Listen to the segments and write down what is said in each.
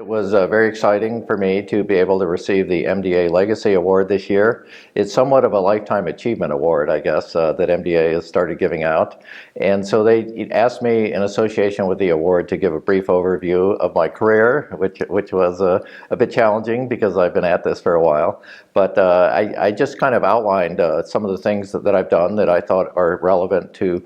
It was very exciting for me to be able to receive the MDA Legacy Award this year. It's somewhat of a lifetime achievement award, I guess, that MDA has started giving out. And so they asked me in association with the award to give a brief overview of my career, which was a bit challenging because I've been at this for a while. But I just kind of outlined some of the things that I've done that I thought are relevant to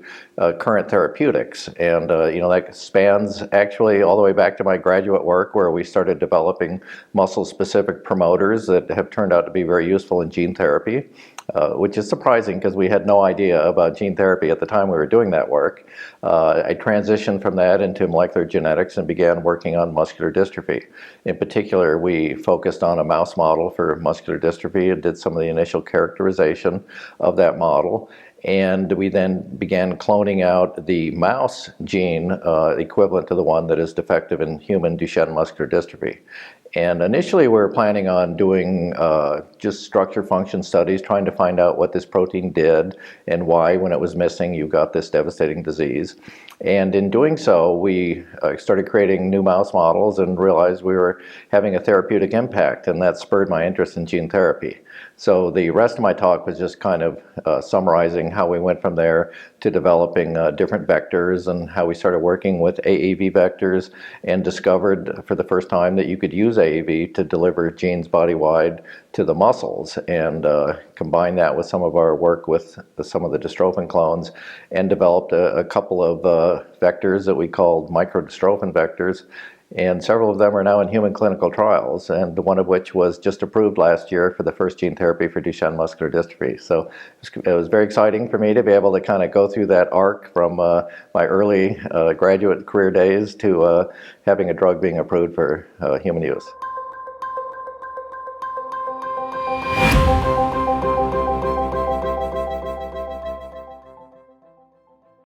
current therapeutics. And that spans actually all the way back to my graduate work, where we started developing muscle-specific promoters that have turned out to be very useful in gene therapy, which is surprising because we had no idea about gene therapy at the time we were doing that work. I transitioned from that into molecular genetics and began working on muscular dystrophy. In particular, we focused on a mouse model for muscular dystrophy and did some of the initial characterization of that model. And we then began cloning out the mouse gene equivalent to the one that is defective in human Duchenne muscular dystrophy. And initially we were planning on doing just structure function studies, trying to find out what this protein did and why, when it was missing, you got this devastating disease. And in doing so, we started creating new mouse models and realized we were having a therapeutic impact, and that spurred my interest in gene therapy. So the rest of my talk was just kind of summarizing how we went from there to developing different vectors and how we started working with AAV vectors and discovered for the first time that you could use AAV to deliver genes body-wide to the muscles, and combine that with some of our work with some of the dystrophin clones, and developed a couple of vectors that we called microdystrophin vectors. And several of them are now in human clinical trials, and one of which was just approved last year for the first gene therapy for Duchenne muscular dystrophy. So it was very exciting for me to be able to kind of go through that arc from my early graduate career days to having a drug being approved for human use.